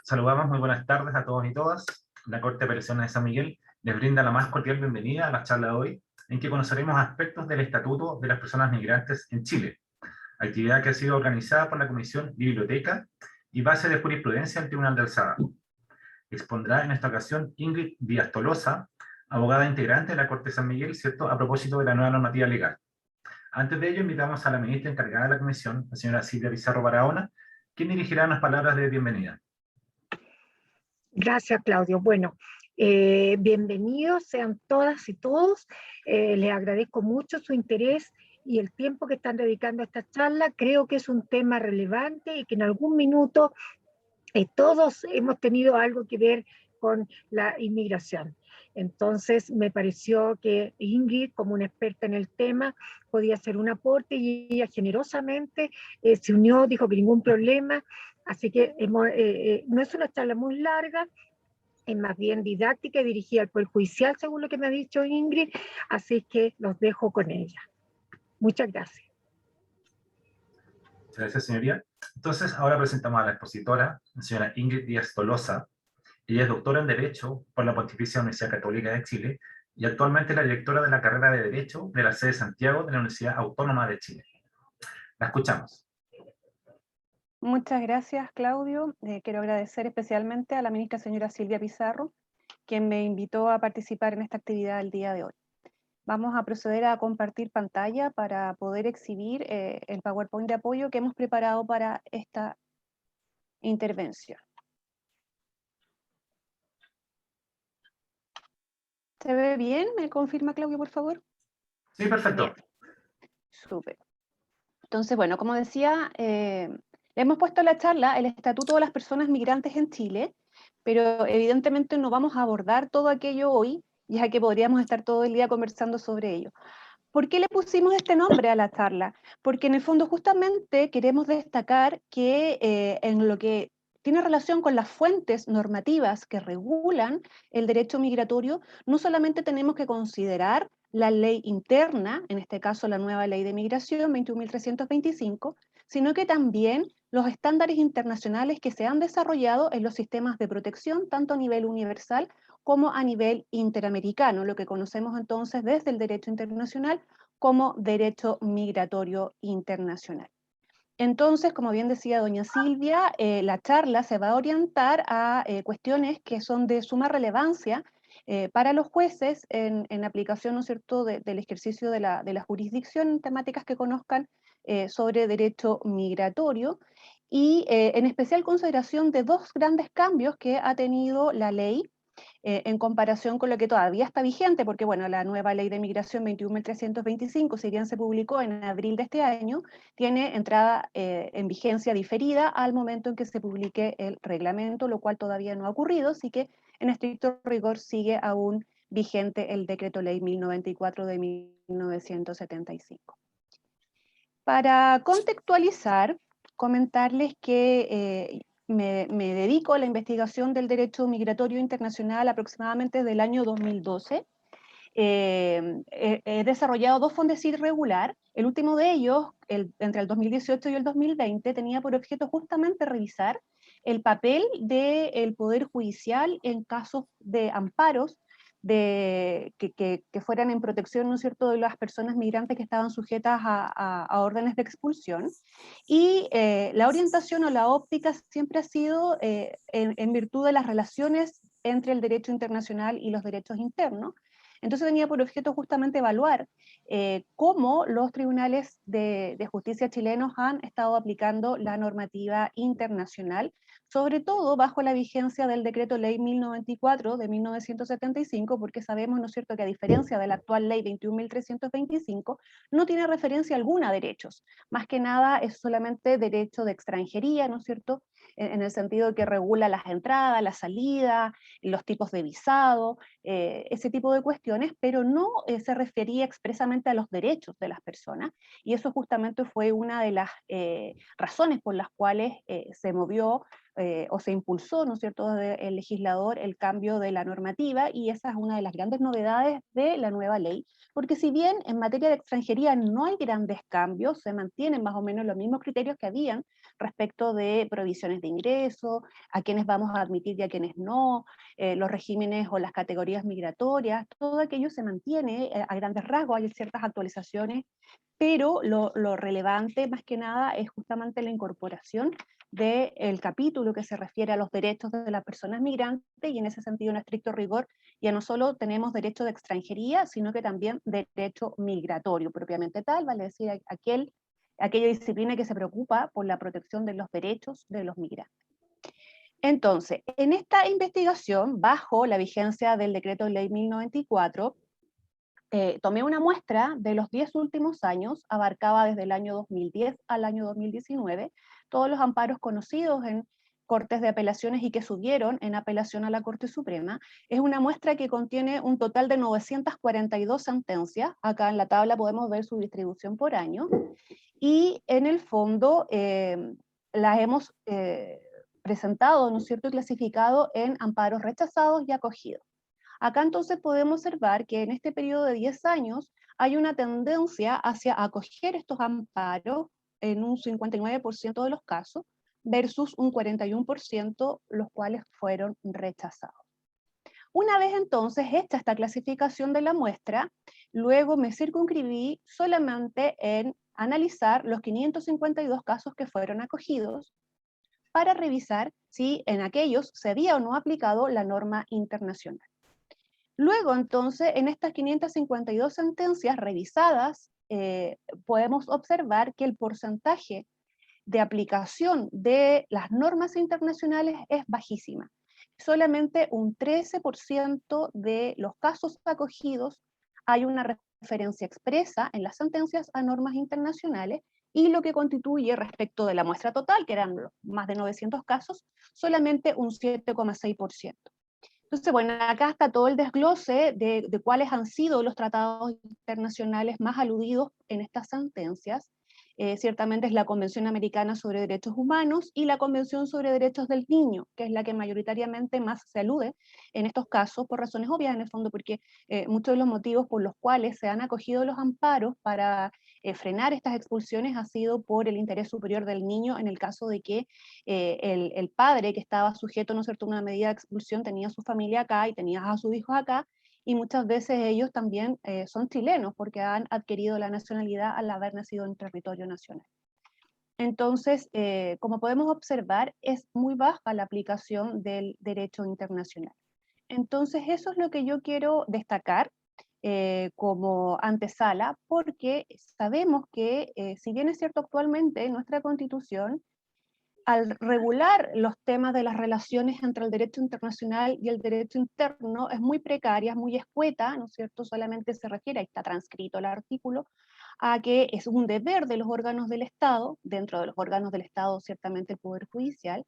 Saludamos, muy buenas tardes a todos y todas. La Corte de Apelaciones de San Miguel les brinda la más cordial bienvenida a la charla de hoy, en que conoceremos aspectos del Estatuto de las Personas Migrantes en Chile, actividad que ha sido organizada por la Comisión Biblioteca y base de jurisprudencia del Tribunal de Alzada. Expondrá en esta ocasión Ingrid Díaz Tolosa, abogada integrante de la Corte de San Miguel, ¿cierto?, a propósito de la nueva normativa legal. Antes de ello, invitamos a la ministra encargada de la comisión, la señora Silvia Pizarro Barahona, quien dirigirá unas palabras de bienvenida. Gracias, Claudio. Bueno, bienvenidos sean todas y todos. Les agradezco mucho su interés y el tiempo que están dedicando a esta charla. Creo que es un tema relevante y que en algún minuto todos hemos tenido algo que ver con la inmigración. Entonces me pareció que Ingrid, como una experta en el tema, podía hacer un aporte y ella generosamente se unió, dijo que ningún problema. Así que no es una charla muy larga, es más bien didáctica y dirigida al Poder Judicial, según lo que me ha dicho Ingrid, así que los dejo con ella. Muchas gracias. Muchas gracias, señoría. Entonces, ahora presentamos a la expositora, la señora Ingrid Díaz Tolosa. Ella es doctora en Derecho por la Pontificia Universidad Católica de Chile y actualmente es la directora de la carrera de Derecho de la sede de Santiago de la Universidad Autónoma de Chile. La escuchamos. Muchas gracias, Claudio. Quiero agradecer especialmente a la ministra señora Silvia Pizarro, quien me invitó a participar en esta actividad el día de hoy. Vamos a proceder a compartir pantalla para poder exhibir el PowerPoint de apoyo que hemos preparado para esta intervención. ¿Se ve bien? ¿Me confirma, Claudio, por favor? Sí, perfecto. Bien. Súper. Entonces, bueno, como decía, le hemos puesto a la charla el Estatuto de las Personas Migrantes en Chile, pero evidentemente no vamos a abordar todo aquello hoy, ya que podríamos estar todo el día conversando sobre ello. ¿Por qué le pusimos este nombre a la charla? Porque en el fondo justamente queremos destacar que en lo que tiene relación con las fuentes normativas que regulan el derecho migratorio, no solamente tenemos que considerar la ley interna, en este caso la nueva ley de migración 21.325, sino que también los estándares internacionales que se han desarrollado en los sistemas de protección, tanto a nivel universal como a nivel interamericano, lo que conocemos entonces desde el derecho internacional como derecho migratorio internacional. Entonces, como bien decía doña Silvia, la charla se va a orientar a cuestiones que son de suma relevancia para los jueces en aplicación, ¿no es cierto?, del ejercicio de la jurisdicción en temáticas que conozcan sobre derecho migratorio y en especial consideración de dos grandes cambios que ha tenido la ley en comparación con lo que todavía está vigente, porque bueno, la nueva ley de migración 21.325, si bien se publicó en abril de este año, tiene entrada en vigencia diferida al momento en que se publique el reglamento, lo cual todavía no ha ocurrido, así que en estricto rigor sigue aún vigente el decreto ley 1094 de 1975. Para contextualizar, comentarles que me dedico a la investigación del derecho migratorio internacional aproximadamente desde el año 2012. He desarrollado dos fondos irregular. El último de ellos, entre el 2018 y el 2020, tenía por objeto justamente revisar el papel del Poder Judicial en casos de amparos que fueran en protección, ¿no es cierto?, de las personas migrantes que estaban sujetas a órdenes de expulsión. Y la orientación o la óptica siempre ha sido en virtud de las relaciones entre el derecho internacional y los derechos internos. Entonces tenía por objeto justamente evaluar cómo los tribunales de justicia chilenos han estado aplicando la normativa internacional, sobre todo bajo la vigencia del decreto ley 1094 de 1975, porque sabemos, ¿no es cierto?, que a diferencia de la actual ley 21.325, no tiene referencia alguna a derechos. Más que nada es solamente derecho de extranjería, ¿no es cierto?, en el sentido que regula las entradas, la salida, los tipos de visado, ese tipo de cuestiones, pero no se refería expresamente a los derechos de las personas, y eso justamente fue una de las razones por las cuales se movió o se impulsó, ¿no es cierto?, desde el legislador el cambio de la normativa, y esa es una de las grandes novedades de la nueva ley, porque si bien en materia de extranjería no hay grandes cambios, se mantienen más o menos los mismos criterios que habían respecto de prohibiciones de ingreso, a quienes vamos a admitir y a quienes no, los regímenes o las categorías migratorias, todo aquello se mantiene a grandes rasgos, hay ciertas actualizaciones, pero lo relevante más que nada es justamente la incorporación del capítulo que se refiere a los derechos de las personas migrantes, y en ese sentido, en estricto rigor, ya no solo tenemos derecho de extranjería, sino que también derecho migratorio propiamente tal, vale decir, aquella disciplina que se preocupa por la protección de los derechos de los migrantes. Entonces, en esta investigación, bajo la vigencia del Decreto de Ley 1094, tomé una muestra de los 10 últimos años, abarcaba desde el año 2010 al año 2019, todos los amparos conocidos en cortes de apelaciones y que subieron en apelación a la Corte Suprema. Es una muestra que contiene un total de 942 sentencias, acá en la tabla podemos ver su distribución por año, y en el fondo las hemos presentado, ¿no es cierto?, y clasificado en amparos rechazados y acogidos. Acá entonces podemos observar que en este periodo de 10 años hay una tendencia hacia acoger estos amparos en un 59% de los casos, versus un 41% los cuales fueron rechazados. Una vez entonces hecha esta clasificación de la muestra, luego me circunscribí solamente en analizar los 552 casos que fueron acogidos, para revisar si en aquellos se había o no aplicado la norma internacional. Luego, entonces, en estas 552 sentencias revisadas, podemos observar que el porcentaje de aplicación de las normas internacionales es bajísima. Solamente un 13% de los casos acogidos hay una referencia expresa en las sentencias a normas internacionales, y lo que constituye respecto de la muestra total, que eran más de 900 casos, solamente un 7,6%. Entonces, bueno, acá está todo el desglose de cuáles han sido los tratados internacionales más aludidos en estas sentencias. Ciertamente es la Convención Americana sobre Derechos Humanos y la Convención sobre Derechos del Niño, que es la que mayoritariamente más se alude en estos casos, por razones obvias en el fondo, porque muchos de los motivos por los cuales se han acogido los amparos para frenar estas expulsiones ha sido por el interés superior del niño, en el caso de que el padre que estaba sujeto, ¿no es cierto?, a una medida de expulsión tenía a su familia acá y tenía a sus hijos acá, y muchas veces ellos también son chilenos porque han adquirido la nacionalidad al haber nacido en territorio nacional. Entonces, como podemos observar, es muy baja la aplicación del derecho internacional. Entonces, eso es lo que yo quiero destacar como antesala, porque sabemos que, si bien es cierto actualmente nuestra Constitución, al regular los temas de las relaciones entre el derecho internacional y el derecho interno, es muy precaria, es muy escueta, ¿no es cierto? Solamente se refiere, ahí está transcrito el artículo, a que es un deber de los órganos del Estado, dentro de los órganos del Estado ciertamente el Poder Judicial,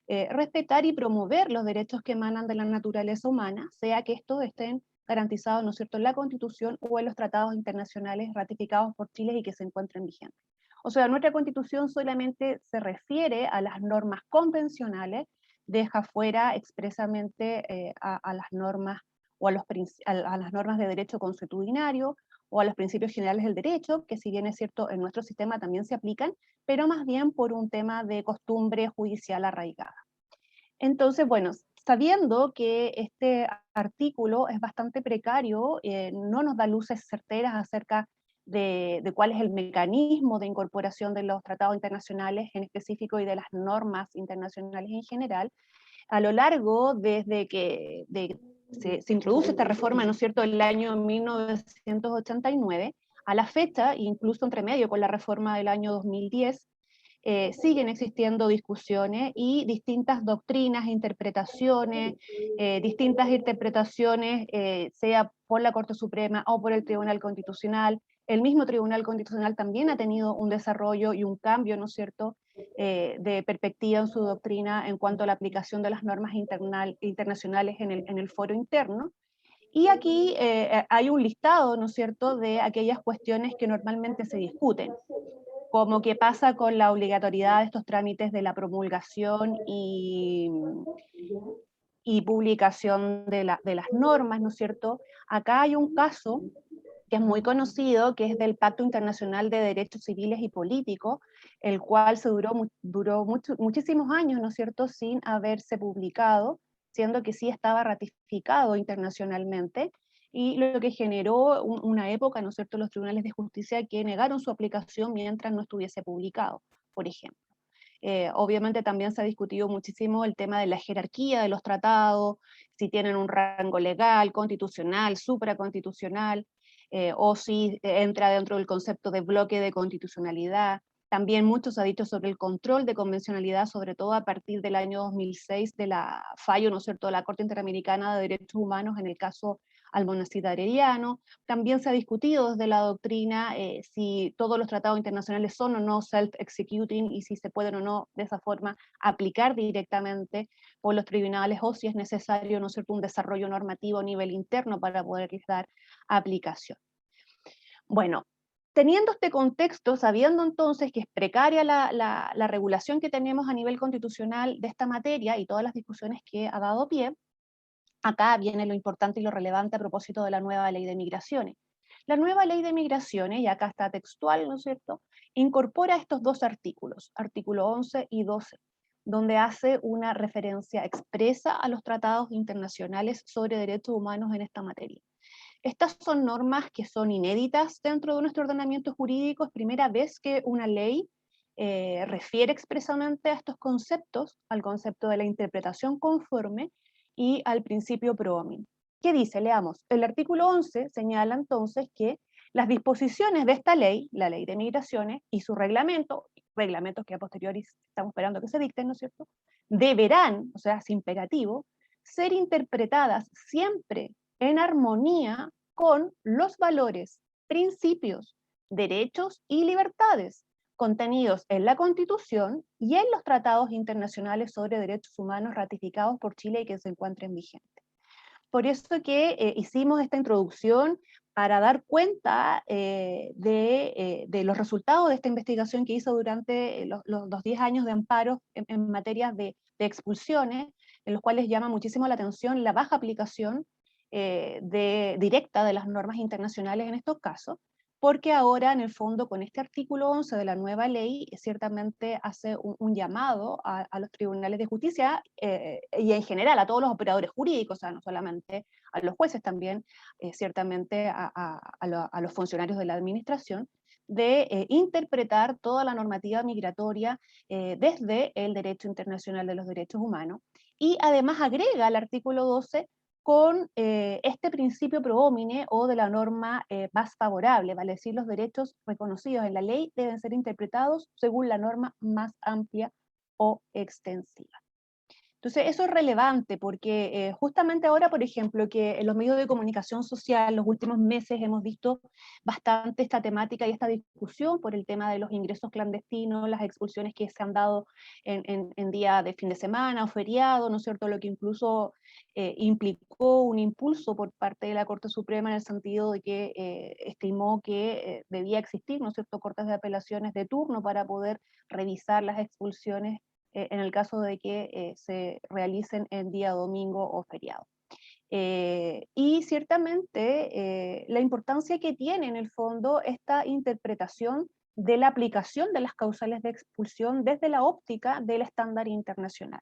respetar y promover los derechos que emanan de la naturaleza humana, sea que estos estén garantizados, ¿no es cierto?, en la Constitución o en los tratados internacionales ratificados por Chile y que se encuentren vigentes. O sea, nuestra Constitución solamente se refiere a las normas convencionales, deja fuera expresamente a las normas o a las normas de derecho consuetudinario o a los principios generales del derecho, que si bien es cierto en nuestro sistema también se aplican, pero más bien por un tema de costumbre judicial arraigada. Entonces, bueno, sabiendo que este artículo es bastante precario, no nos da luces certeras acerca de cuál es el mecanismo de incorporación de los tratados internacionales en específico y de las normas internacionales en general, a lo largo desde que se introduce esta reforma, ¿no es cierto?, el año 1989, a la fecha, incluso entre medio con la reforma del año 2010, siguen existiendo discusiones y distintas doctrinas, interpretaciones, sea por la Corte Suprema o por el Tribunal Constitucional. El mismo Tribunal Constitucional también ha tenido un desarrollo y un cambio, ¿no es cierto?, de perspectiva en su doctrina en cuanto a la aplicación de las normas internacionales en el foro interno. Y aquí hay un listado, ¿no es cierto?, de aquellas cuestiones que normalmente se discuten, como qué pasa con la obligatoriedad de estos trámites de la promulgación y publicación de las normas, ¿no es cierto? Acá hay un caso que es muy conocido, que es del Pacto Internacional de Derechos Civiles y Políticos, el cual duró muchísimos años, ¿no es cierto?, sin haberse publicado, siendo que sí estaba ratificado internacionalmente, y lo que generó una época, ¿no es cierto?, los tribunales de justicia que negaron su aplicación mientras no estuviese publicado, por ejemplo. Obviamente también se ha discutido muchísimo el tema de la jerarquía de los tratados, si tienen un rango legal, constitucional, supraconstitucional, o si entra dentro del concepto de bloque de constitucionalidad. También mucho se ha dicho sobre el control de convencionalidad, sobre todo a partir del año 2006 de la fallo, ¿no es cierto?, de la Corte Interamericana de Derechos Humanos en el caso Almonacid Arellano. También se ha discutido desde la doctrina si todos los tratados internacionales son o no self-executing y si se pueden o no de esa forma aplicar directamente por los tribunales o si es necesario, ¿no es cierto?, un desarrollo normativo a nivel interno para poderles dar aplicación. Bueno, teniendo este contexto, sabiendo entonces que es precaria la regulación que tenemos a nivel constitucional de esta materia y todas las discusiones que ha dado pie, acá viene lo importante y lo relevante a propósito de la nueva ley de migraciones. La nueva ley de migraciones, y acá está textual, ¿no es cierto?, incorpora estos dos artículos, artículo 11 y 12, donde hace una referencia expresa a los tratados internacionales sobre derechos humanos en esta materia. Estas son normas que son inéditas dentro de nuestro ordenamiento jurídico, es primera vez que una ley refiere expresamente a estos conceptos, al concepto de la interpretación conforme y al principio pro hominem. ¿Qué dice? Leamos. El artículo 11 señala entonces que las disposiciones de esta ley, la ley de migraciones, y su reglamento, reglamentos que a posteriori estamos esperando que se dicten, ¿no es cierto?, deberán, o sea, es imperativo, ser interpretadas siempre en armonía con los valores, principios, derechos y libertades contenidos en la Constitución y en los tratados internacionales sobre derechos humanos ratificados por Chile y que se encuentren vigentes. Por eso que hicimos esta introducción para dar cuenta de los resultados de esta investigación que hizo durante los 10 años de amparo en materia de expulsiones, en los cuales llama muchísimo la atención la baja aplicación directa de las normas internacionales en estos casos, porque ahora en el fondo con este artículo 11 de la nueva ley ciertamente hace un llamado a los tribunales de justicia y en general a todos los operadores jurídicos, o sea, no solamente a los jueces también, ciertamente a los funcionarios de la administración, de interpretar toda la normativa migratoria desde el derecho internacional de los derechos humanos, y además agrega al artículo 12 con este principio pro homine o de la norma más favorable, vale decir, los derechos reconocidos en la ley deben ser interpretados según la norma más amplia o extensiva. Entonces eso es relevante porque justamente ahora, por ejemplo, que en los medios de comunicación social los últimos meses hemos visto bastante esta temática y esta discusión por el tema de los ingresos clandestinos, las expulsiones que se han dado en día de fin de semana o feriado, ¿no es cierto?, lo que incluso implicó un impulso por parte de la Corte Suprema en el sentido de que estimó que debía existir, ¿no es cierto?, cortes de apelaciones de turno para poder revisar las expulsiones en el caso de que se realicen en día domingo o feriado. Y ciertamente la importancia que tiene en el fondo esta interpretación de la aplicación de las causales de expulsión desde la óptica del estándar internacional.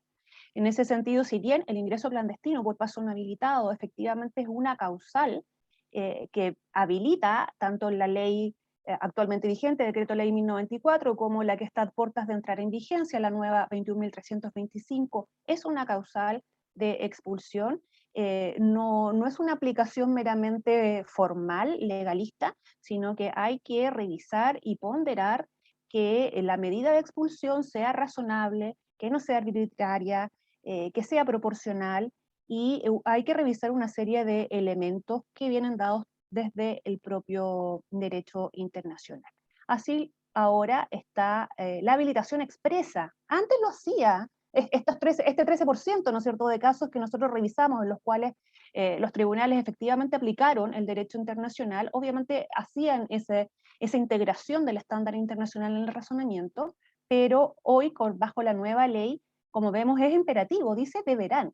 En ese sentido, si bien el ingreso clandestino por paso no habilitado efectivamente es una causal que habilita tanto la ley actualmente vigente, Decreto Ley 1094, como la que está a puertas de entrar en vigencia, la nueva 21.325, es una causal de expulsión, no es una aplicación meramente formal, legalista, sino que hay que revisar y ponderar que la medida de expulsión sea razonable, que no sea arbitraria, que sea proporcional, y hay que revisar una serie de elementos que vienen dados desde el propio derecho internacional. Así ahora está la habilitación expresa. Antes lo hacía, este 13%, ¿no es cierto?, de casos que nosotros revisamos en los cuales los tribunales efectivamente aplicaron el derecho internacional, obviamente hacían esa integración del estándar internacional en el razonamiento, pero hoy bajo la nueva ley, como vemos, es imperativo, dice deberán,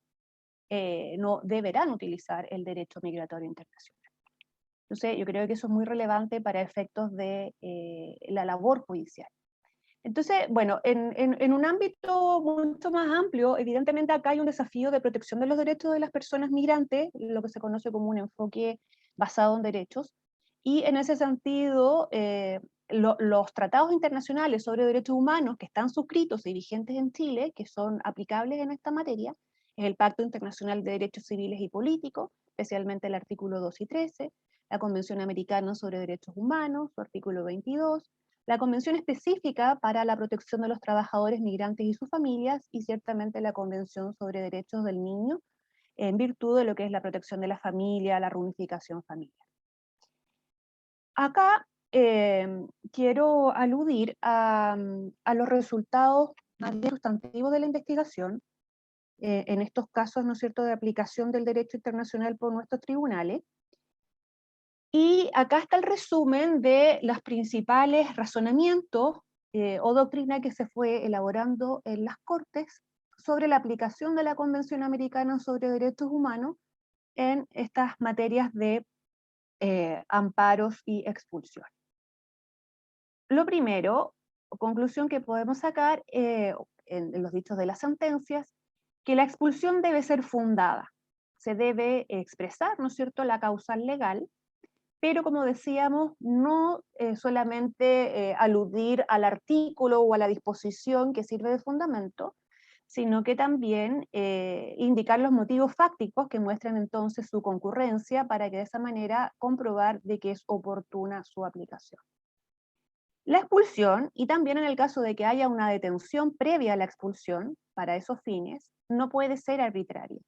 no deberán utilizar el derecho migratorio internacional. Entonces, yo creo que eso es muy relevante para efectos de la labor judicial. Entonces, bueno, en un ámbito mucho más amplio, evidentemente acá hay un desafío de protección de los derechos de las personas migrantes, lo que se conoce como un enfoque basado en derechos, y en ese sentido, los tratados internacionales sobre derechos humanos que están suscritos y vigentes en Chile, que son aplicables en esta materia, es el Pacto Internacional de Derechos Civiles y Políticos, especialmente el artículo 2 y 13, la Convención Americana sobre Derechos Humanos, su artículo 22, la Convención Específica para la Protección de los Trabajadores Migrantes y sus Familias, y ciertamente la Convención sobre Derechos del Niño, en virtud de lo que es la protección de la familia, la reunificación familiar. Acá quiero aludir a los resultados más bien sustantivos de la investigación, en estos casos, ¿no es cierto?, de aplicación del derecho internacional por nuestros tribunales. Y acá está el resumen de los principales razonamientos o doctrina que se fue elaborando en las Cortes sobre la aplicación de la Convención Americana sobre Derechos Humanos en estas materias de amparos y expulsión. Lo primero, conclusión que podemos sacar en los dichos de las sentencias, que la expulsión debe ser fundada. Se debe expresar, ¿no es cierto?, la causal legal, pero como decíamos, no solamente aludir al artículo o a la disposición que sirve de fundamento, sino que también indicar los motivos fácticos que muestran entonces su concurrencia para que de esa manera comprobar de que es oportuna su aplicación. La expulsión, y también en el caso de que haya una detención previa a la expulsión, para esos fines, no puede ser arbitraria.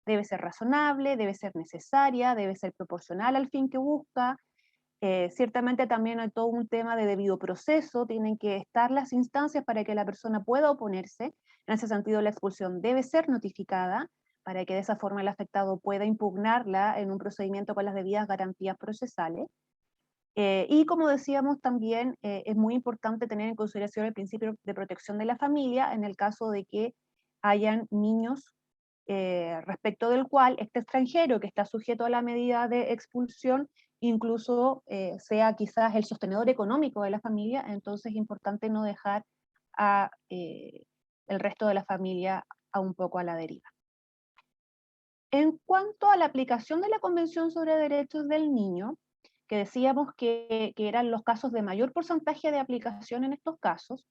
Debe ser razonable, debe ser necesaria, debe ser proporcional al fin que busca. Ciertamente también hay todo un tema de debido proceso, tienen que estar las instancias para que la persona pueda oponerse. En ese sentido, la expulsión debe ser notificada para que de esa forma el afectado pueda impugnarla en un procedimiento con las debidas garantías procesales. Y como decíamos también, es muy importante tener en consideración el principio de protección de la familia en el caso de que hayan niños respecto del cual este extranjero que está sujeto a la medida de expulsión incluso sea quizás el sostenedor económico de la familia, entonces es importante no dejar a el resto de la familia a un poco a la deriva. En cuanto a la aplicación de la Convención sobre Derechos del Niño, que decíamos que eran los casos de mayor porcentaje de aplicación en estos casos,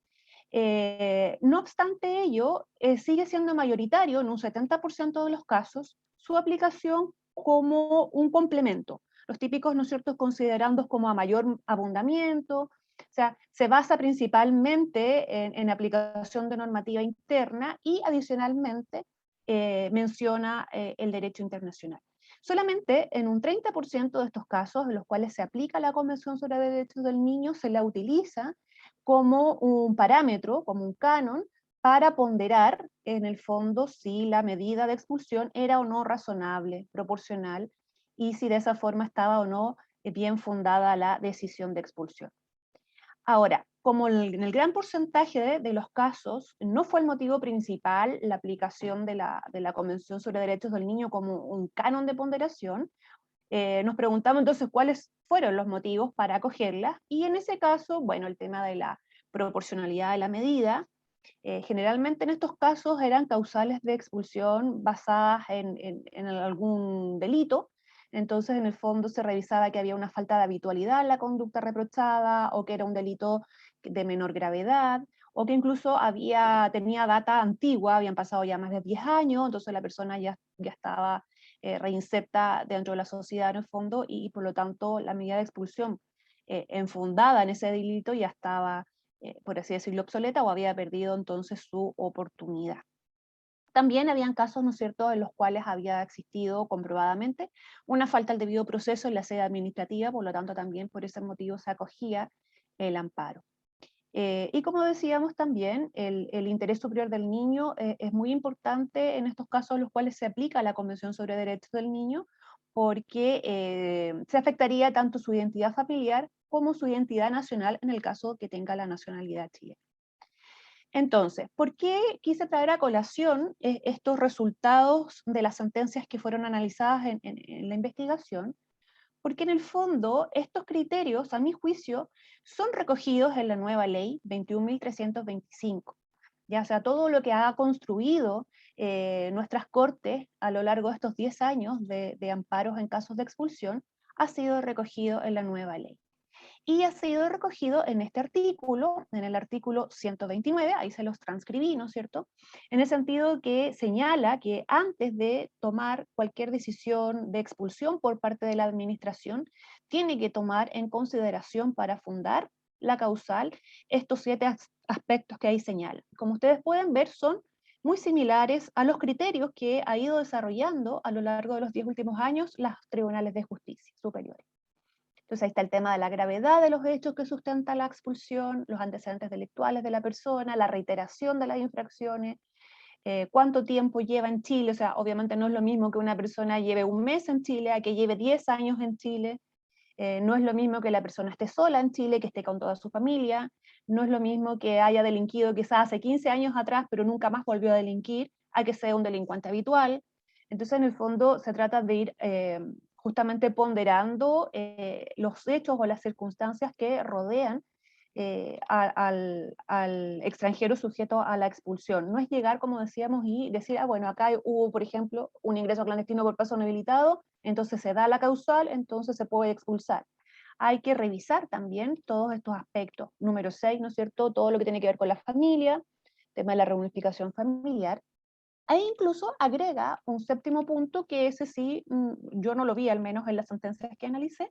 no obstante ello, sigue siendo mayoritario en un 70% de los casos su aplicación como un complemento. Los típicos, ¿no es cierto?, considerando como a mayor abundamiento, o sea, se basa principalmente en aplicación de normativa interna y adicionalmente menciona el derecho internacional. Solamente en un 30% de estos casos en los cuales se aplica la Convención sobre Derechos del Niño se la utiliza como un parámetro, como un canon, para ponderar en el fondo si la medida de expulsión era o no razonable, proporcional, y si de esa forma estaba o no bien fundada la decisión de expulsión. Ahora, como en el gran porcentaje de los casos no fue el motivo principal la aplicación de la Convención sobre Derechos del Niño como un canon de ponderación, nos preguntamos entonces cuáles fueron los motivos para acogerla, y en ese caso, bueno, el tema de la proporcionalidad de la medida, generalmente en estos casos eran causales de expulsión basadas en algún delito. Entonces en el fondo se revisaba que había una falta de habitualidad en la conducta reprochada, o que era un delito de menor gravedad, o que incluso tenía data antigua, habían pasado ya más de 10 años, entonces la persona ya estaba reinserta dentro de la sociedad en el fondo, y por lo tanto la medida de expulsión enfundada en ese delito ya estaba, por así decirlo, obsoleta, o había perdido entonces su oportunidad. También habían casos, ¿no es cierto?, en los cuales había existido comprobadamente una falta al debido proceso en la sede administrativa, por lo tanto también por ese motivo se acogía el amparo. Y como decíamos también, el interés superior del niño es muy importante en estos casos en los cuales se aplica la Convención sobre Derechos del Niño, porque se afectaría tanto su identidad familiar como su identidad nacional en el caso que tenga la nacionalidad chilena. Entonces, ¿por qué quise traer a colación estos resultados de las sentencias que fueron analizadas en la investigación? porque en el fondo estos criterios, a mi juicio, son recogidos en la nueva ley 21.325. Ya, o sea, todo lo que ha construido nuestras cortes a lo largo de estos 10 años de amparos en casos de expulsión ha sido recogido en la nueva ley. Y ha sido recogido en este artículo, en el artículo 129, ahí se los transcribí, ¿no es cierto? En el sentido que señala que antes de tomar cualquier decisión de expulsión por parte de la administración, tiene que tomar en consideración para fundar la causal estos 7 aspectos que ahí señala. Como ustedes pueden ver, son muy similares a los criterios que ha ido desarrollando a lo largo de los 10 últimos años los tribunales de justicia superiores. Entonces ahí está el tema de la gravedad de los hechos que sustenta la expulsión, los antecedentes delictuales de la persona, la reiteración de las infracciones, cuánto tiempo lleva en Chile, o sea, obviamente no es lo mismo que una persona lleve un mes en Chile a que lleve 10 años en Chile, no es lo mismo que la persona esté sola en Chile, que esté con toda su familia, no es lo mismo que haya delinquido quizás hace 15 años atrás, pero nunca más volvió a delinquir, a que sea un delincuente habitual. Entonces, en el fondo, se trata de ir justamente ponderando los hechos o las circunstancias que rodean al extranjero sujeto a la expulsión. No es llegar, como decíamos, y decir, ah, bueno, acá hubo, por ejemplo, un ingreso clandestino por paso no habilitado, entonces se da la causal, entonces se puede expulsar. Hay que revisar también todos estos aspectos. Número 6, ¿no es cierto? Todo lo que tiene que ver con la familia, tema de la reunificación familiar. E incluso agrega un 7º punto que ese sí, yo no lo vi al menos en las sentencias que analicé,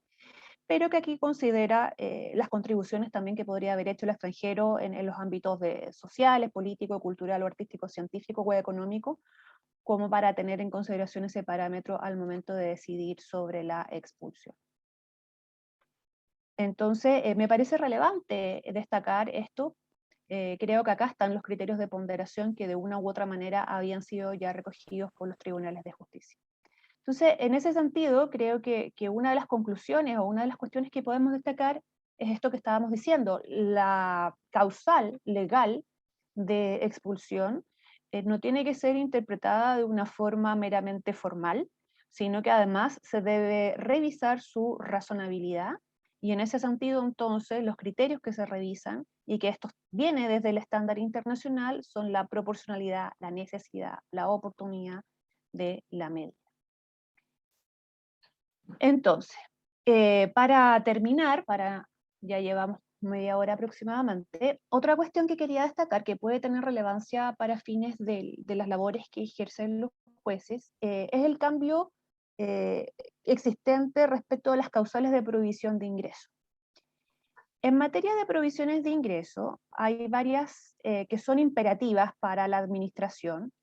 pero que aquí considera las contribuciones también que podría haber hecho el extranjero en los ámbitos sociales, político, cultural o artístico, científico o económico, como para tener en consideración ese parámetro al momento de decidir sobre la expulsión. Entonces, me parece relevante destacar esto. Creo que acá están los criterios de ponderación que de una u otra manera habían sido ya recogidos por los tribunales de justicia. Entonces, en ese sentido, creo que una de las conclusiones o una de las cuestiones que podemos destacar es esto que estábamos diciendo, la causal legal de expulsión no tiene que ser interpretada de una forma meramente formal, sino que además se debe revisar su razonabilidad, y en ese sentido entonces los criterios que se revisan, y que esto viene desde el estándar internacional, son la proporcionalidad, la necesidad, la oportunidad de la medida. Entonces, para terminar, ya llevamos media hora aproximadamente, otra cuestión que quería destacar que puede tener relevancia para fines de las labores que ejercen los jueces, es el cambio existente respecto a las causales de provisión de ingreso. En materia de provisiones de ingreso, hay varias que son imperativas para la administración,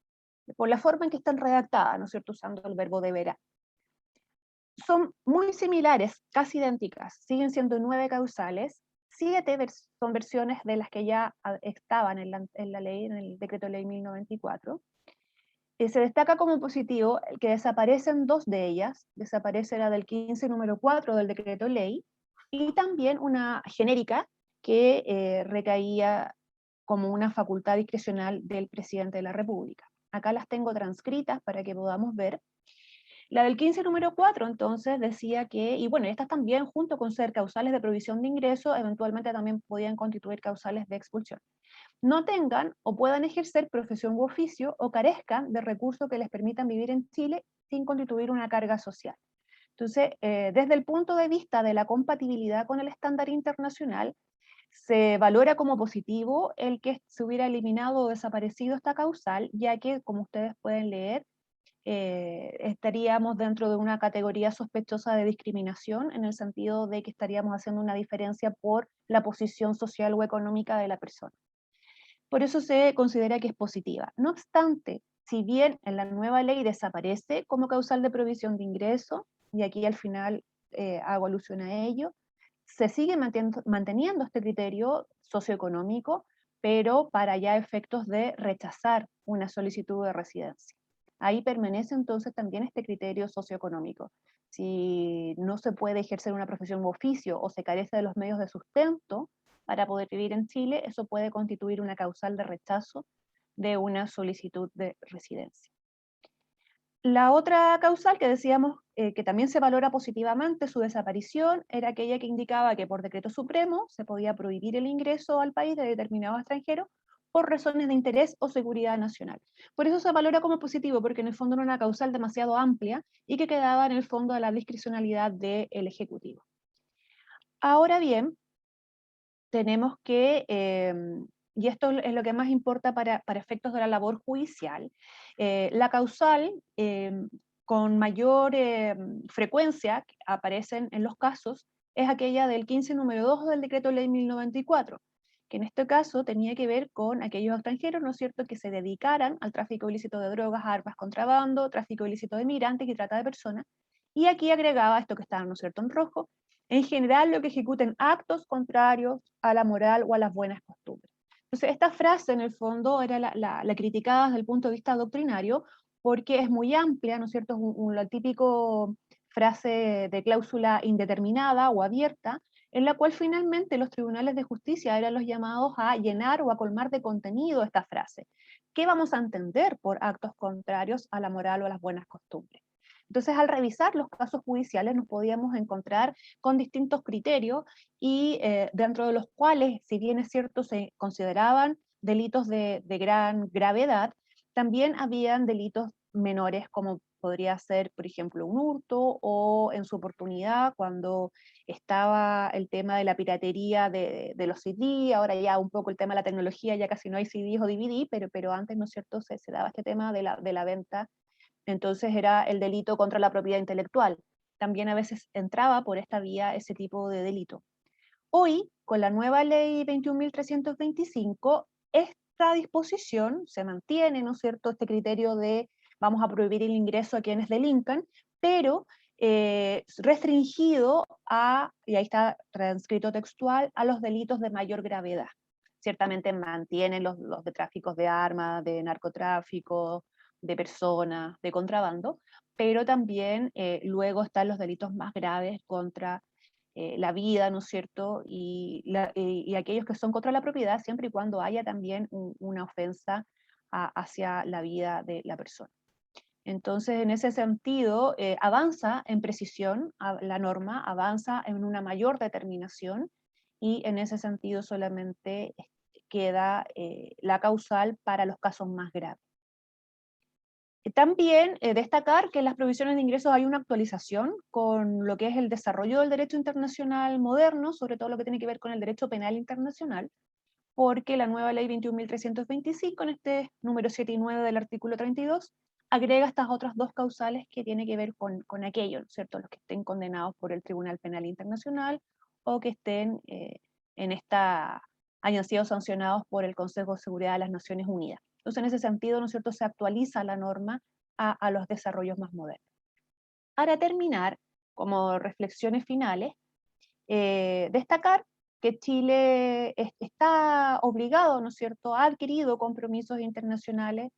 por la forma en que están redactadas, ¿no es cierto?, usando el verbo deberá. Son muy similares, casi idénticas, siguen siendo 9 causales, 7 son versiones de las que ya estaban en la ley, en el decreto ley 1094. Se destaca como positivo el que desaparecen 2 de ellas, desaparece la del 15 número 4 del decreto ley, y también una genérica que recaía como una facultad discrecional del presidente de la República. Acá las tengo transcritas para que podamos ver. La del 15 número 4, entonces, decía que, y bueno, estas también, junto con ser causales de provisión de ingreso, eventualmente también podían constituir causales de expulsión. No tengan o puedan ejercer profesión u oficio o carezcan de recursos que les permitan vivir en Chile sin constituir una carga social. Entonces, desde el punto de vista de la compatibilidad con el estándar internacional, se valora como positivo el que se hubiera eliminado o desaparecido esta causal, ya que, como ustedes pueden leer, estaríamos dentro de una categoría sospechosa de discriminación, en el sentido de que estaríamos haciendo una diferencia por la posición social o económica de la persona. Por eso se considera que es positiva. No obstante, si bien en la nueva ley desaparece como causal de provisión de ingreso, y aquí al final hago alusión a ello, se sigue manteniendo este criterio socioeconómico, pero para ya efectos de rechazar una solicitud de residencia. Ahí permanece entonces también este criterio socioeconómico. Si no se puede ejercer una profesión u oficio o se carece de los medios de sustento para poder vivir en Chile, eso puede constituir una causal de rechazo de una solicitud de residencia. La otra causal que decíamos que también se valora positivamente su desaparición, era aquella que indicaba que por decreto supremo se podía prohibir el ingreso al país de determinados extranjeros por razones de interés o seguridad nacional. Por eso se valora como positivo, porque en el fondo era una causal demasiado amplia y que quedaba en el fondo a la discrecionalidad del Ejecutivo. Ahora bien, tenemos que, y esto es lo que más importa para efectos de la labor judicial, la causal con mayor frecuencia que aparecen en los casos es aquella del 15 número 2 del decreto ley 1094, que en este caso tenía que ver con aquellos extranjeros, ¿no es cierto?, que se dedicaran al tráfico ilícito de drogas, armas, contrabando, tráfico ilícito de migrantes y trata de personas, y aquí agregaba esto que estaba, ¿no es cierto?, en rojo, en general lo que ejecuten actos contrarios a la moral o a las buenas costumbres. Entonces, esta frase en el fondo era la criticada desde el punto de vista doctrinario, porque es muy amplia, ¿no es cierto? Es la típico frase de cláusula indeterminada o abierta, en la cual finalmente los tribunales de justicia eran los llamados a llenar o a colmar de contenido esta frase. ¿Qué vamos a entender por actos contrarios a la moral o a las buenas costumbres? Entonces, al revisar los casos judiciales nos podíamos encontrar con distintos criterios y dentro de los cuales, si bien es cierto, se consideraban delitos de gran gravedad, también habían delitos menores como podría ser, por ejemplo, un hurto o en su oportunidad cuando estaba el tema de la piratería de los CD, ahora ya un poco el tema de la tecnología, ya casi no hay CDs o DVD, pero antes, ¿no es cierto?, se daba este tema de la venta. Entonces era el delito contra la propiedad intelectual. También a veces entraba por esta vía ese tipo de delito. Hoy, con la nueva ley 21.325, esta disposición se mantiene, ¿no es cierto?, este criterio de vamos a prohibir el ingreso a quienes delincan, pero restringido a, y ahí está transcrito textual, a los delitos de mayor gravedad. Ciertamente mantienen los de tráficos de armas, de narcotráfico, de personas, de contrabando, pero también luego están los delitos más graves contra la vida, ¿no es cierto? Y aquellos que son contra la propiedad, siempre y cuando haya también una ofensa hacia la vida de la persona. Entonces, en ese sentido, avanza en precisión la norma, avanza en una mayor determinación, y en ese sentido solamente queda la causal para los casos más graves. También destacar que en las provisiones de ingresos hay una actualización con lo que es el desarrollo del derecho internacional moderno, sobre todo lo que tiene que ver con el derecho penal internacional, porque la nueva ley 21.325, en este número 7 y 9 del artículo 32, agrega estas otras dos causales que tienen que ver con aquello, ¿cierto? Los que estén condenados por el Tribunal Penal Internacional o que estén hayan sido sancionados por el Consejo de Seguridad de las Naciones Unidas. Entonces, en ese sentido, ¿no es cierto?, se actualiza la norma a los desarrollos más modernos. Para terminar, como reflexiones finales, destacar que Chile está obligado, ¿no es cierto?, ha adquirido compromisos internacionales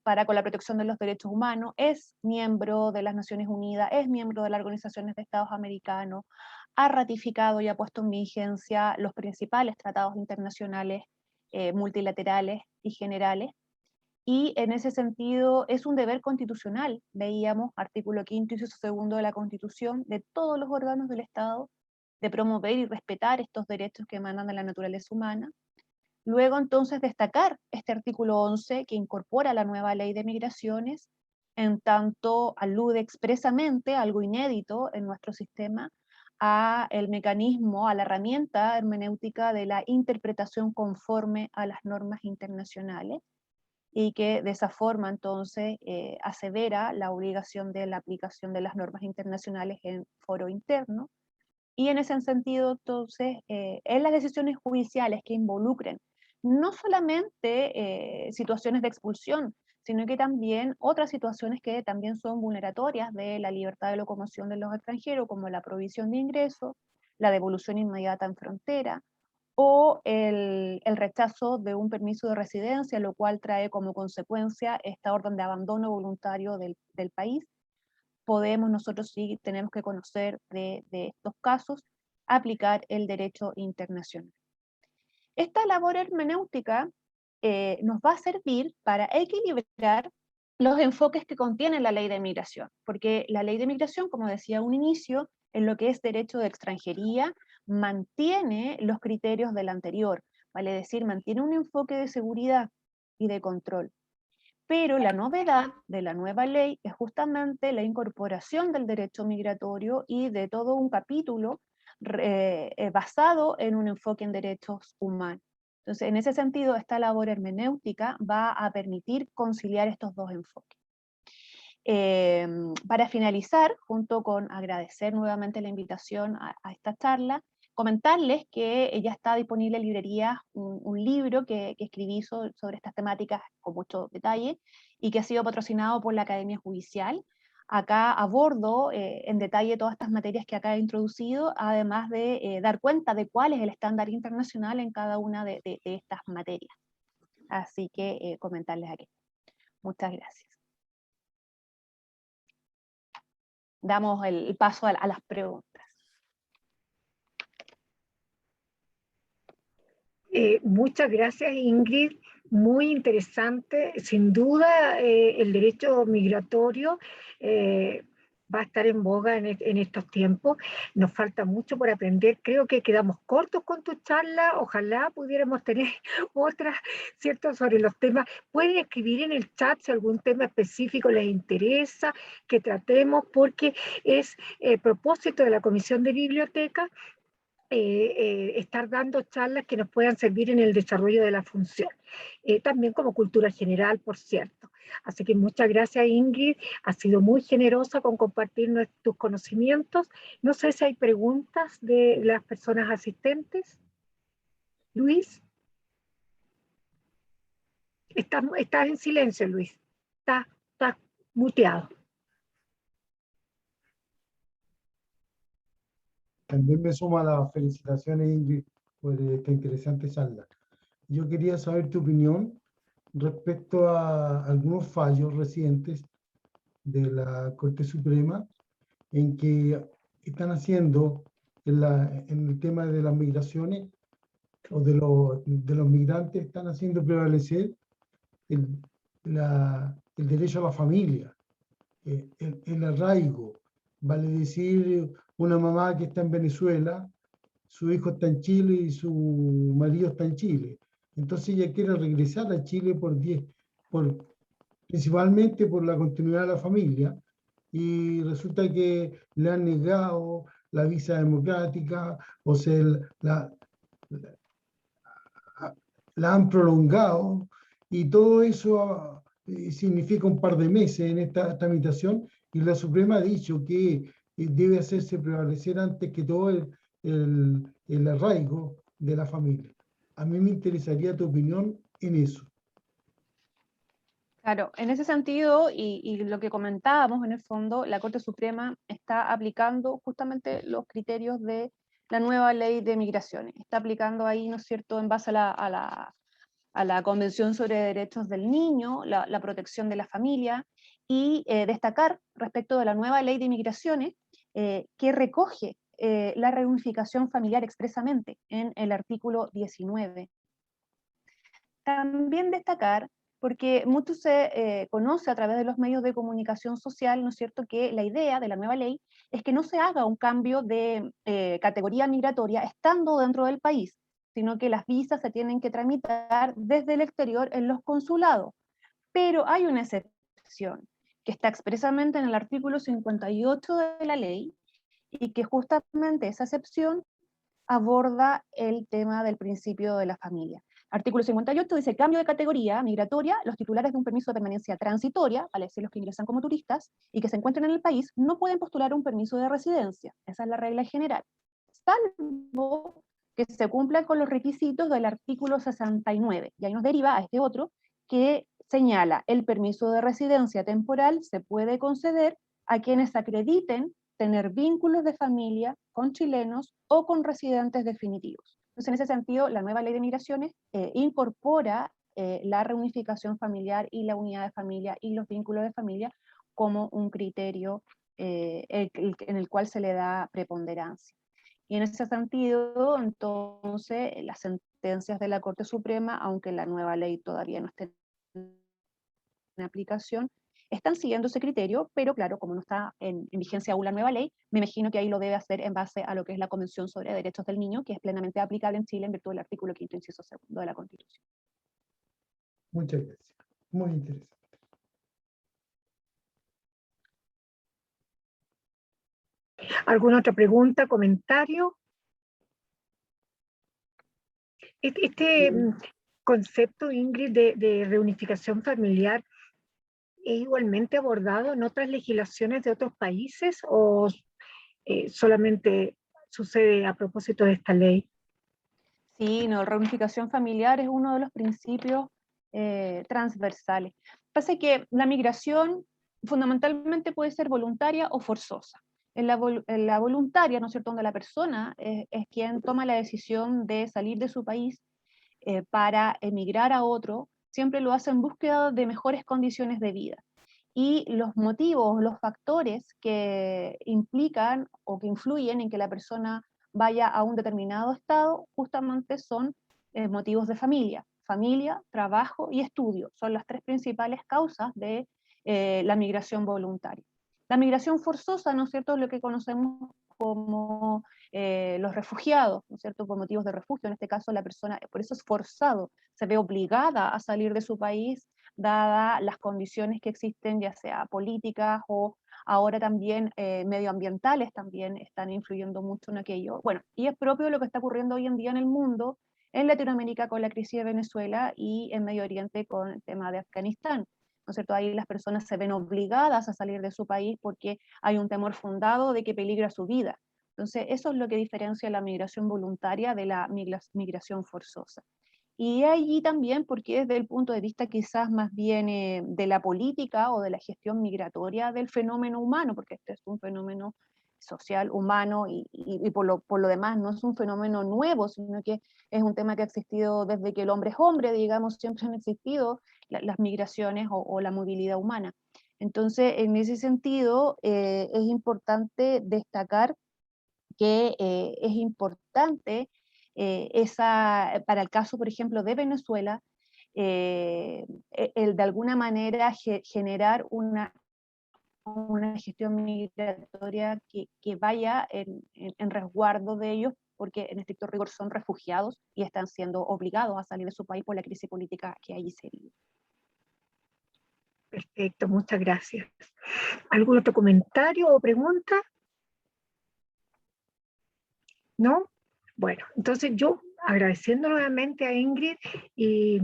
para con la protección de los derechos humanos, es miembro de las Naciones Unidas, es miembro de las Organizaciones de Estados Americanos, ha ratificado y ha puesto en vigencia los principales tratados internacionales multilaterales y generales, y en ese sentido es un deber constitucional, veíamos, artículo 5º, inciso 2 de la Constitución, de todos los órganos del Estado, de promover y respetar estos derechos que emanan de la naturaleza humana. Luego, entonces, destacar este artículo 11 que incorpora la nueva ley de migraciones, en tanto alude expresamente, algo inédito en nuestro sistema, a el mecanismo, a la herramienta hermenéutica de la interpretación conforme a las normas internacionales, y que de esa forma entonces asevera la obligación de la aplicación de las normas internacionales en foro interno, y en ese sentido entonces en las decisiones judiciales que involucren no solamente situaciones de expulsión, sino que también otras situaciones que también son vulneratorias de la libertad de locomoción de los extranjeros, como la prohibición de ingreso, la devolución inmediata en frontera, o el rechazo de un permiso de residencia, lo cual trae como consecuencia esta orden de abandono voluntario del país. Podemos nosotros, sí tenemos que conocer de estos casos, aplicar el derecho internacional. Esta labor hermenéutica nos va a servir para equilibrar los enfoques que contiene la ley de migración, porque la ley de migración, como decía a un inicio, en lo que es derecho de extranjería, mantiene los criterios del anterior, vale decir, mantiene un enfoque de seguridad y de control. Pero la novedad de la nueva ley es justamente la incorporación del derecho migratorio y de todo un capítulo basado en un enfoque en derechos humanos. Entonces, en ese sentido, esta labor hermenéutica va a permitir conciliar estos dos enfoques. Para finalizar, junto con agradecer nuevamente la invitación a esta charla, comentarles que ya está disponible en librerías un libro que escribí sobre estas temáticas con mucho detalle y que ha sido patrocinado por la Academia Judicial. Acá abordo en detalle todas estas materias que acá he introducido, además de dar cuenta de cuál es el estándar internacional en cada una de estas materias. Así que comentarles aquí. Muchas gracias. Damos el paso a las preguntas. Muchas gracias, Ingrid. Muy interesante. Sin duda, el derecho migratorio va a estar en boga en estos tiempos. Nos falta mucho por aprender. Creo que quedamos cortos con tu charla. Ojalá pudiéramos tener otras, ¿cierto?, sobre los temas. Pueden escribir en el chat si algún tema específico les interesa que tratemos, porque es propósito de la Comisión de Biblioteca estar dando charlas que nos puedan servir en el desarrollo de la función. También como cultura general, por cierto. Así que muchas gracias, Ingrid. Has sido muy generosa con compartir tus conocimientos. No sé si hay preguntas de las personas asistentes. Luis. Estás en silencio, Luis. Estás muteado. También me sumo a las felicitaciones, Ingrid, por esta interesante charla. Yo quería saber tu opinión respecto a algunos fallos recientes de la Corte Suprema en que están haciendo en el tema de las migraciones o de los migrantes, están haciendo prevalecer el derecho a la familia, el arraigo. Vale decir, una mamá que está en Venezuela, su hijo está en Chile y su marido está en Chile. Entonces ella quiere regresar a Chile principalmente por la continuidad de la familia, y resulta que le han negado la visa democrática, o sea, la han prolongado, y todo eso significa un par de meses en esta tramitación, y la Suprema ha dicho que debe hacerse prevalecer antes que todo el arraigo de la familia. A mí me interesaría tu opinión en eso. Claro, en ese sentido, y lo que comentábamos en el fondo, la Corte Suprema está aplicando justamente los criterios de la nueva ley de migraciones. Está aplicando ahí, ¿no es cierto?, en base a la Convención sobre Derechos del Niño, la protección de la familia, y destacar respecto de la nueva ley de migraciones que recoge la reunificación familiar expresamente en el artículo 19. También destacar, porque mucho se conoce a través de los medios de comunicación social, ¿no es cierto?, que la idea de la nueva ley es que no se haga un cambio de categoría migratoria estando dentro del país, sino que las visas se tienen que tramitar desde el exterior en los consulados. Pero hay una excepción, que está expresamente en el artículo 58 de la ley, y que justamente esa excepción aborda el tema del principio de la familia. Artículo 58 dice: cambio de categoría migratoria, los titulares de un permiso de permanencia transitoria, vale decir los que ingresan como turistas, y que se encuentren en el país, no pueden postular un permiso de residencia. Esa es la regla general. Salvo que se cumplan con los requisitos del artículo 69. Y ahí nos deriva a este otro, que señala: el permiso de residencia temporal se puede conceder a quienes acrediten tener vínculos de familia con chilenos o con residentes definitivos. Entonces, en ese sentido, la nueva ley de migraciones incorpora la reunificación familiar y la unidad de familia y los vínculos de familia como un criterio en el cual se le da preponderancia. Y en ese sentido, entonces, las sentencias de la Corte Suprema, aunque la nueva ley todavía no esté en aplicación, están siguiendo ese criterio, pero claro, como no está en vigencia aún la nueva ley, me imagino que ahí lo debe hacer en base a lo que es la Convención sobre Derechos del Niño, que es plenamente aplicable en Chile en virtud del artículo 5º, inciso 2 de la Constitución. Muchas gracias. Muy interesante. ¿Alguna otra pregunta, comentario? Este concepto, Ingrid, de reunificación familiar, ¿es igualmente abordado en otras legislaciones de otros países o solamente sucede a propósito de esta ley? Sí, no, reunificación familiar es uno de los principios transversales. Pasa que la migración fundamentalmente puede ser voluntaria o forzosa. En la voluntaria, ¿no es cierto?, donde la persona es quien toma la decisión de salir de su país para emigrar a otro, siempre lo hace en búsqueda de mejores condiciones de vida. Y los motivos, los factores que implican o que influyen en que la persona vaya a un determinado estado, justamente son motivos de familia. Familia, trabajo y estudio son las tres principales causas de la migración voluntaria. La migración forzosa, ¿no es cierto?, es lo que conocemos como los refugiados, ¿no es cierto?, por motivos de refugio. En este caso la persona, por eso es forzado, se ve obligada a salir de su país, dadas las condiciones que existen, ya sea políticas o ahora también medioambientales, también están influyendo mucho en aquello. Bueno, y es propio de lo que está ocurriendo hoy en día en el mundo, en Latinoamérica con la crisis de Venezuela y en Medio Oriente con el tema de Afganistán. ¿No es cierto? Ahí las personas se ven obligadas a salir de su país porque hay un temor fundado de que peligra su vida. Entonces, eso es lo que diferencia la migración voluntaria de la migración forzosa. Y allí también, porque desde el punto de vista quizás más bien de la política o de la gestión migratoria del fenómeno humano, porque este es un fenómeno social, humano, y por lo demás no es un fenómeno nuevo, sino que es un tema que ha existido desde que el hombre es hombre, digamos, siempre han existido las migraciones o la movilidad humana. Entonces, en ese sentido, es importante destacar que es importante para el caso, por ejemplo, de Venezuela, el de alguna manera generar una gestión migratoria que vaya en resguardo de ellos, porque en estricto rigor son refugiados y están siendo obligados a salir de su país por la crisis política que allí se vive. Perfecto, muchas gracias. ¿Algún otro comentario o pregunta? ¿No? Bueno, entonces yo agradeciendo nuevamente a Ingrid y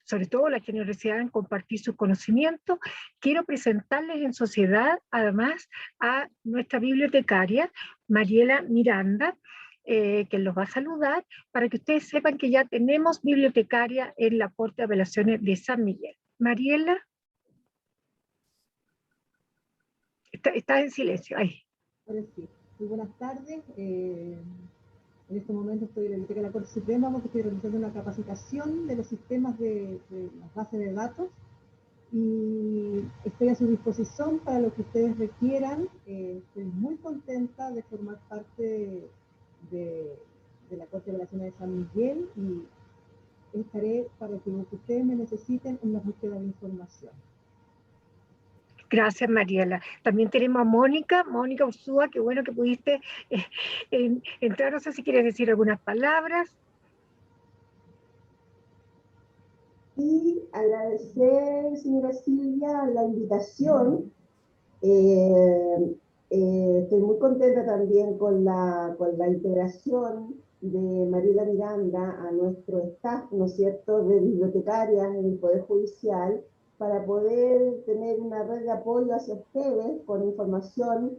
sobre todo la generosidad en compartir sus conocimientos, quiero presentarles en sociedad además a nuestra bibliotecaria, Mariela Miranda, que los va a saludar, para que ustedes sepan que ya tenemos bibliotecaria en la Corte de Apelaciones de San Miguel. Mariela, está en silencio, ahí. Ahora sí. Muy buenas tardes. En este momento estoy en la Biblioteca de la Corte Suprema porque estoy realizando una capacitación de los sistemas de las bases de datos y estoy a su disposición para lo que ustedes requieran. Estoy muy contenta de formar parte de la Corte de Apelaciones de San Miguel y estaré para que lo que ustedes me necesiten en la búsqueda de información. Gracias, Mariela. También tenemos a Mónica Ursúa, qué bueno que pudiste entrar. No sé si quieres decir algunas palabras. Y agradecer, señora Silvia, la invitación. Estoy muy contenta también con la integración de Mariela Miranda a nuestro staff, ¿no es cierto?, de bibliotecarias en el Poder Judicial, para poder tener una red de apoyo hacia ustedes con información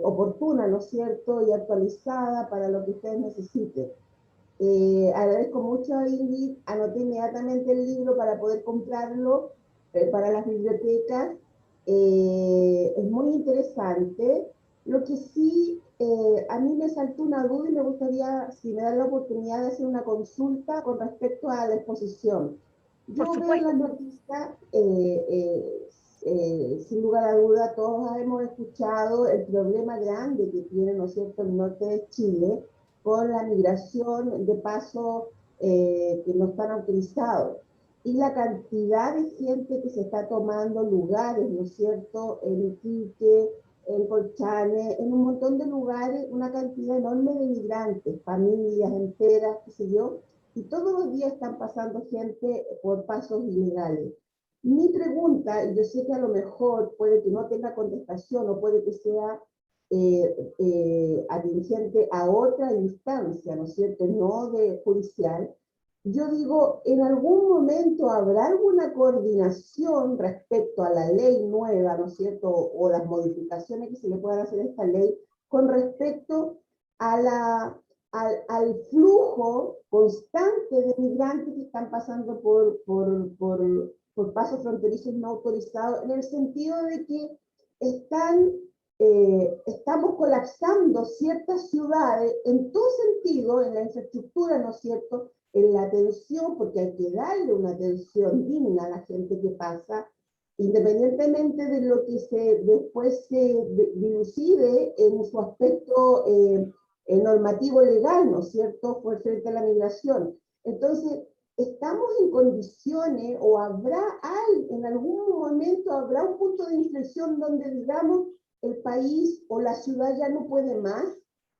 oportuna, ¿no es cierto?, y actualizada para lo que ustedes necesiten. Agradezco mucho a Ingrid, anoté inmediatamente el libro para poder comprarlo para las bibliotecas. Es muy interesante. Lo que sí, a mí me saltó una duda y me gustaría, si me dan la oportunidad, de hacer una consulta con respecto a la exposición. Yo veo en las noticias, sin lugar a duda, todos hemos escuchado el problema grande que tiene, ¿no es cierto?, el norte de Chile, con la migración de paso que no están autorizados. y la cantidad de gente que se está tomando lugares, ¿no es cierto?, en Iquique, en Colchane, en un montón de lugares, una cantidad enorme de migrantes, familias enteras, qué sé yo, y todos los días están pasando gente por pasos ilegales. Mi pregunta, y yo sé que a lo mejor puede que no tenga contestación o puede que sea atingente a otra instancia, ¿no es cierto?, no de judicial. Yo digo, ¿en algún momento habrá alguna coordinación respecto a la ley nueva, ¿no es cierto?, o las modificaciones que se le puedan hacer a esta ley con respecto a al flujo constante de migrantes que están pasando por pasos fronterizos no autorizados, en el sentido de que estamos colapsando ciertas ciudades en todo sentido, en la infraestructura, ¿no es cierto?, en la atención, porque hay que darle una atención digna a la gente que pasa, independientemente de lo que después se dilucide en su aspecto normativo legal, ¿no es cierto?, por frente a la migración. Entonces, ¿estamos en condiciones o en algún momento habrá un punto de inflexión donde digamos el país o la ciudad ya no puede más?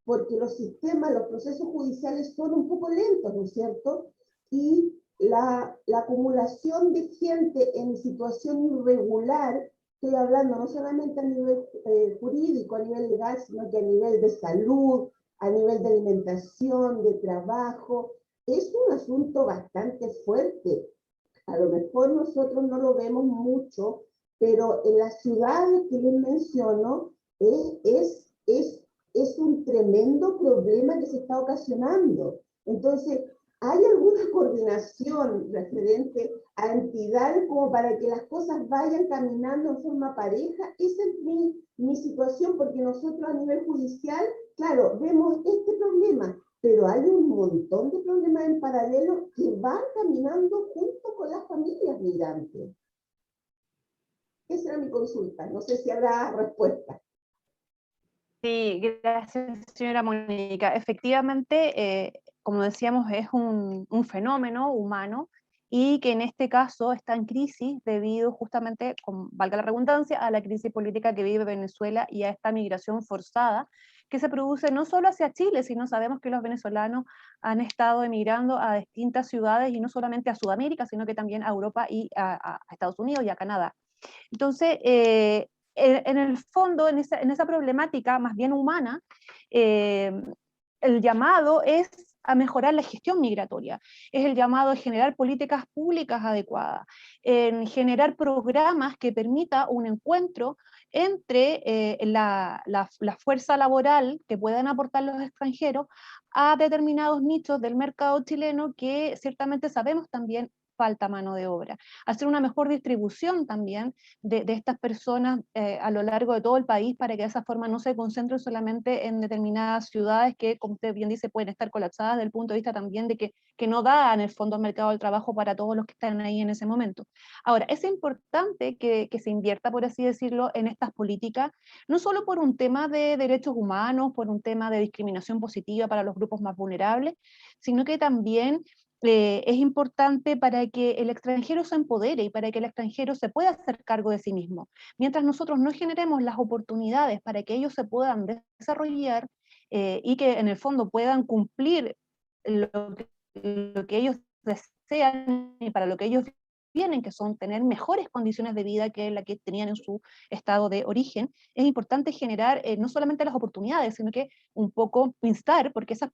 Porque los sistemas, los procesos judiciales son un poco lentos, ¿no es cierto? Y la acumulación de gente en situación irregular, estoy hablando no solamente a nivel jurídico, a nivel legal, sino que a nivel de salud, a nivel de alimentación, de trabajo, es un asunto bastante fuerte. A lo mejor nosotros no lo vemos mucho, pero en las ciudades que les menciono es un tremendo problema que se está ocasionando. Entonces, ¿hay alguna coordinación referente a entidades como para que las cosas vayan caminando en forma pareja? Esa es mi situación, porque nosotros a nivel judicial, claro, vemos este problema, pero hay un montón de problemas en paralelo que van caminando junto con las familias migrantes. Esa era mi consulta, no sé si habrá respuesta. Sí, gracias, señora Mónica. Efectivamente, como decíamos, es un fenómeno humano y que en este caso está en crisis debido justamente, valga la redundancia, a la crisis política que vive Venezuela y a esta migración forzada que se produce no solo hacia Chile, sino sabemos que los venezolanos han estado emigrando a distintas ciudades y no solamente a Sudamérica, sino que también a Europa y a Estados Unidos y a Canadá. Entonces, en el fondo, en esa problemática más bien humana, el llamado es a mejorar la gestión migratoria, es el llamado a generar políticas públicas adecuadas, en generar programas que permita un encuentro entre la fuerza laboral que puedan aportar los extranjeros a determinados nichos del mercado chileno que ciertamente sabemos también falta mano de obra, hacer una mejor distribución también de estas personas a lo largo de todo el país para que de esa forma no se concentren solamente en determinadas ciudades que, como usted bien dice, pueden estar colapsadas desde el punto de vista también de que no da en el fondo el mercado del trabajo para todos los que están ahí en ese momento. Ahora, es importante que se invierta, por así decirlo, en estas políticas, no solo por un tema de derechos humanos, por un tema de discriminación positiva para los grupos más vulnerables, sino que también es importante para que el extranjero se empodere y para que el extranjero se pueda hacer cargo de sí mismo. Mientras nosotros no generemos las oportunidades para que ellos se puedan desarrollar y que en el fondo puedan cumplir lo que ellos desean y para lo que ellos vienen, que son tener mejores condiciones de vida que la que tenían en su estado de origen, es importante generar no solamente las oportunidades, sino que un poco instar, porque esas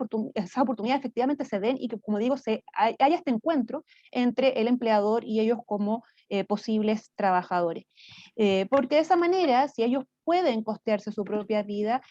oportunidades efectivamente se den y que, como digo, haya este encuentro entre el empleador y ellos como posibles trabajadores. Porque de esa manera, si ellos pueden costearse su propia vida,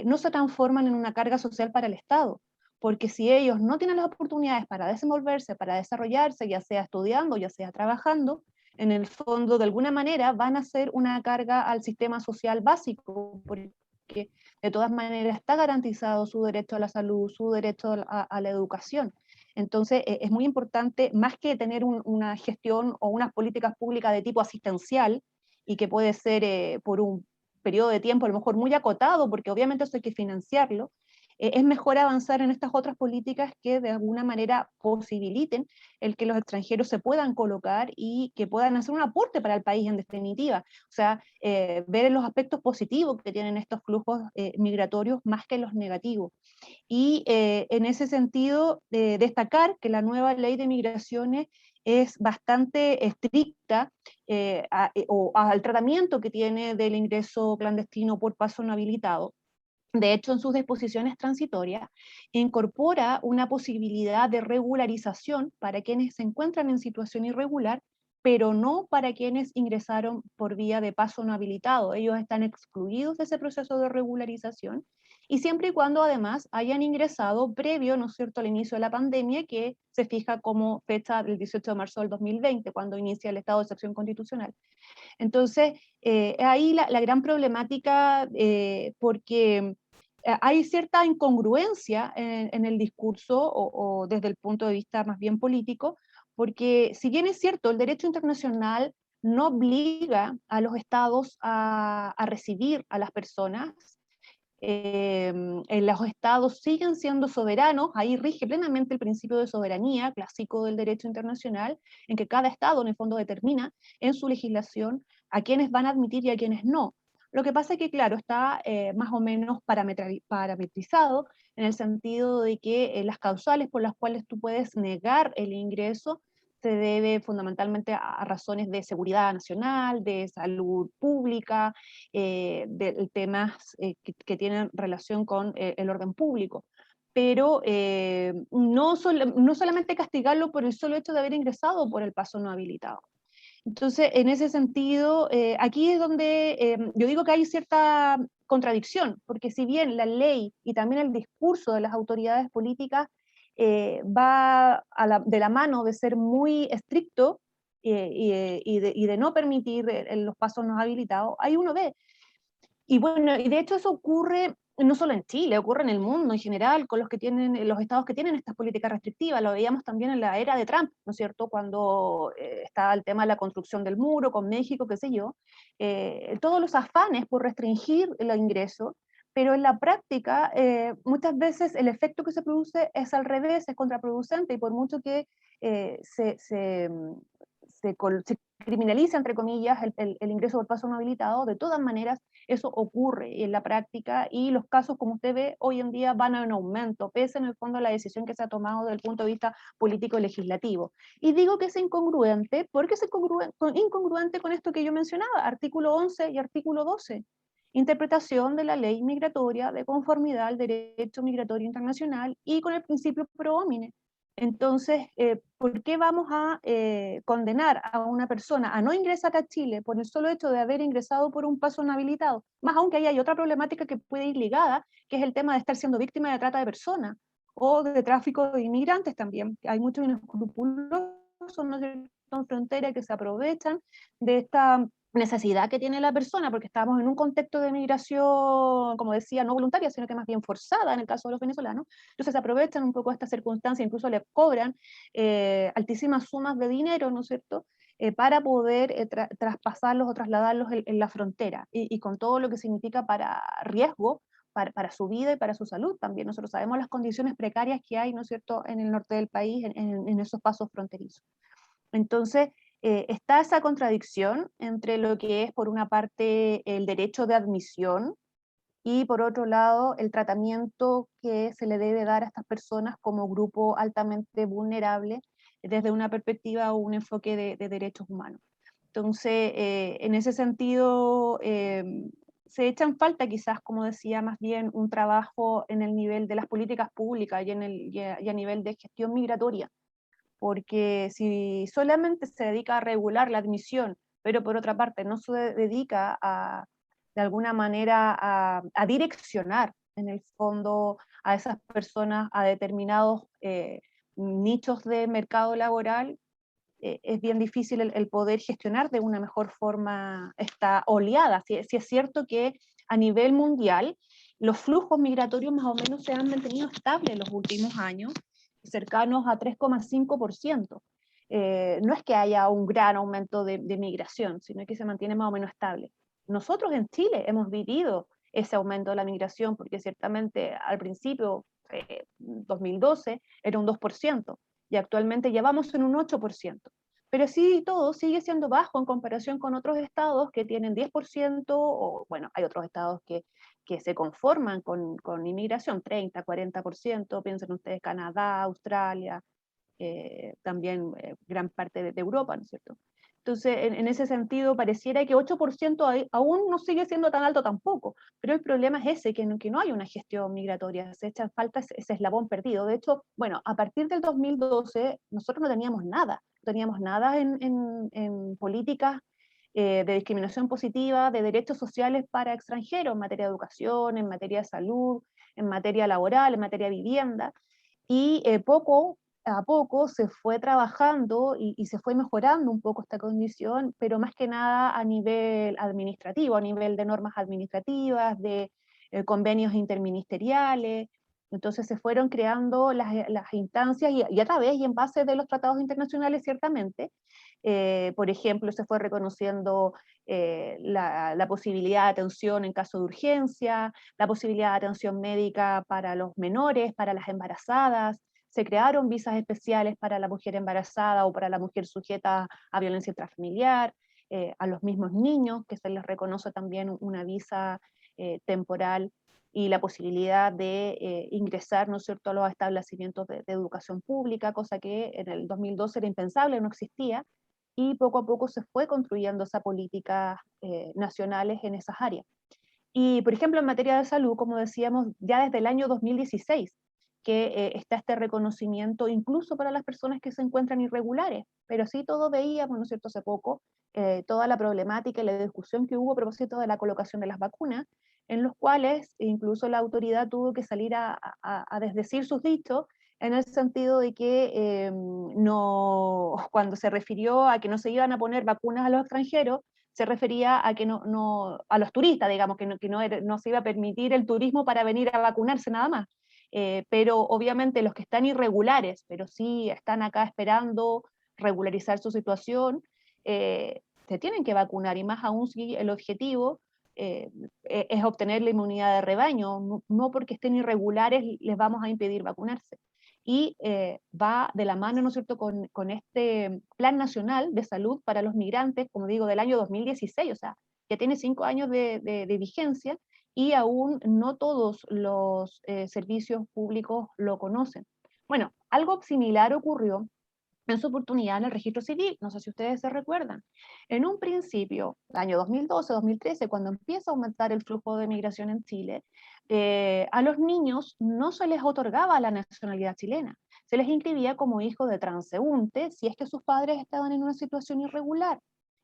no se transforman en una carga social para el Estado, porque si ellos no tienen las oportunidades para desenvolverse, para desarrollarse, ya sea estudiando, ya sea trabajando, en el fondo de alguna manera van a ser una carga al sistema social básico, porque de todas maneras está garantizado su derecho a la salud, su derecho a la educación. Entonces es muy importante, más que tener una gestión o unas políticas públicas de tipo asistencial, y que puede ser por un periodo de tiempo a lo mejor muy acotado, porque obviamente eso hay que financiarlo, es mejor avanzar en estas otras políticas que de alguna manera posibiliten el que los extranjeros se puedan colocar y que puedan hacer un aporte para el país en definitiva. O sea, ver los aspectos positivos que tienen estos flujos migratorios más que los negativos. Y en ese sentido, destacar que la nueva ley de migraciones es bastante estricta al tratamiento que tiene del ingreso clandestino por paso no habilitado. De hecho, en sus disposiciones transitorias, incorpora una posibilidad de regularización para quienes se encuentran en situación irregular, pero no para quienes ingresaron por vía de paso no habilitado. Ellos están excluidos de ese proceso de regularización, y siempre y cuando además hayan ingresado previo, ¿no es cierto?, al inicio de la pandemia, que se fija como fecha del 18 de marzo del 2020, cuando inicia el estado de excepción constitucional. Entonces, ahí la gran problemática, porque hay cierta incongruencia en el discurso, o desde el punto de vista más bien político, porque si bien es cierto, el derecho internacional no obliga a los estados a recibir a las personas, los estados siguen siendo soberanos, ahí rige plenamente el principio de soberanía, clásico del derecho internacional, en que cada estado en el fondo determina en su legislación a quienes van a admitir y a quienes no. Lo que pasa es que, claro, está más o menos parametrizado en el sentido de que las causales por las cuales tú puedes negar el ingreso se debe fundamentalmente a razones de seguridad nacional, de salud pública, de temas que tienen relación con el orden público. Pero no solamente castigarlo por el solo hecho de haber ingresado por el paso no habilitado. Entonces, en ese sentido, aquí es donde yo digo que hay cierta contradicción, porque si bien la ley y también el discurso de las autoridades políticas va de la mano de ser muy estricto y de no permitir los pasos no habilitados, ahí uno ve. Y bueno, y de hecho eso ocurre no solo en Chile, ocurre en el mundo en general, con los estados que tienen estas políticas restrictivas. Lo veíamos también en la era de Trump, ¿no es cierto?, cuando estaba el tema de la construcción del muro con México, qué sé yo, todos los afanes por restringir el ingreso, pero en la práctica muchas veces el efecto que se produce es al revés, es contraproducente, y por mucho que se criminaliza, entre comillas, el ingreso por paso no habilitado, de todas maneras eso ocurre en la práctica, y los casos, como usted ve, hoy en día van en aumento, pese en el fondo a la decisión que se ha tomado desde el punto de vista político-legislativo. Y digo que es incongruente, porque es incongruente con esto que yo mencionaba, artículo 11 y artículo 12, interpretación de la ley migratoria de conformidad al derecho migratorio internacional y con el principio pro homine. Entonces, ¿por qué vamos a condenar a una persona a no ingresar a Chile por el solo hecho de haber ingresado por un paso no habilitado? Más aún que ahí hay otra problemática que puede ir ligada, que es el tema de estar siendo víctima de trata de personas o de tráfico de inmigrantes también. Hay muchos inescrupulosos, ¿no es cierto?, en frontera, que se aprovechan de esta necesidad que tiene la persona, porque estamos en un contexto de migración, como decía, no voluntaria, sino que más bien forzada en el caso de los venezolanos. Entonces aprovechan un poco esta circunstancia, incluso le cobran altísimas sumas de dinero, ¿no es cierto?, para poder traspasarlos o trasladarlos en la frontera, y con todo lo que significa para riesgo, para su vida y para su salud también. Nosotros sabemos las condiciones precarias que hay, ¿no es cierto?, en el norte del país, en esos pasos fronterizos. Entonces, está esa contradicción entre lo que es, por una parte, el derecho de admisión, y por otro lado, el tratamiento que se le debe dar a estas personas como grupo altamente vulnerable desde una perspectiva o un enfoque de derechos humanos. Entonces, en ese sentido, se echa en falta quizás, como decía, más bien un trabajo en el nivel de las políticas públicas y a nivel de gestión migratoria, porque si solamente se dedica a regular la admisión, pero por otra parte no se dedica de alguna manera a direccionar en el fondo a esas personas a determinados nichos de mercado laboral, es bien difícil el poder gestionar de una mejor forma esta oleada. Si es cierto que a nivel mundial los flujos migratorios más o menos se han mantenido estables en los últimos años, cercanos a 3,5%. No es que haya un gran aumento de migración, sino que se mantiene más o menos estable. Nosotros en Chile hemos vivido ese aumento de la migración, porque ciertamente al principio, 2012, era un 2%, y actualmente ya vamos en un 8%. Pero sí, todo sigue siendo bajo en comparación con otros estados que tienen 10%, o bueno, hay otros estados que se conforman con inmigración, 30, 40%, piensen ustedes Canadá, Australia, también gran parte de Europa, ¿no es cierto? Entonces, en ese sentido, pareciera que 8% aún no sigue siendo tan alto tampoco, pero el problema es ese, que no hay una gestión migratoria, se echa falta ese eslabón perdido. De hecho, bueno, a partir del 2012, nosotros no teníamos nada en políticas de discriminación positiva, de derechos sociales para extranjeros, en materia de educación, en materia de salud, en materia laboral, en materia de vivienda, y poco a poco se fue trabajando y se fue mejorando un poco esta condición, pero más que nada a nivel administrativo, a nivel de normas administrativas, de convenios interministeriales. Entonces se fueron creando las instancias y a través y en base de los tratados internacionales, ciertamente. Por ejemplo, se fue reconociendo la posibilidad de atención en caso de urgencia, la posibilidad de atención médica para los menores, para las embarazadas. Se crearon visas especiales para la mujer embarazada o para la mujer sujeta a violencia intrafamiliar, a los mismos niños, que se les reconoce también una visa temporal, y la posibilidad de ingresar, ¿no es cierto?, a los establecimientos de educación pública, cosa que en el 2012 era impensable, no existía, y poco a poco se fue construyendo esas políticas nacionales en esas áreas. Y, por ejemplo, en materia de salud, como decíamos, ya desde el año 2016, que está este reconocimiento incluso para las personas que se encuentran irregulares, pero sí todos veíamos, ¿no es cierto?, hace poco, toda la problemática y la discusión que hubo a propósito de la colocación de las vacunas, en los cuales incluso la autoridad tuvo que salir a desdecir sus dichos, en el sentido de que no, cuando se refirió a que no se iban a poner vacunas a los extranjeros, se refería a que a los turistas, digamos, que no se iba a permitir el turismo para venir a vacunarse nada más. Pero obviamente los que están irregulares, pero sí están acá esperando regularizar su situación, se tienen que vacunar, y más aún si el objetivo es obtener la inmunidad de rebaño, no porque estén irregulares les vamos a impedir vacunarse. Y va de la mano, ¿no es cierto?, con este Plan Nacional de Salud para los Migrantes, como digo, del año 2016, o sea, ya tiene 5 años de vigencia, y aún no todos los servicios públicos lo conocen. Bueno, algo similar ocurrió en su oportunidad en el registro civil, no sé si ustedes se recuerdan. En un principio, año 2012, 2013, cuando empieza a aumentar el flujo de migración en Chile, a los niños no se les otorgaba la nacionalidad chilena, se les inscribía como hijos de transeúnte si es que sus padres estaban en una situación irregular.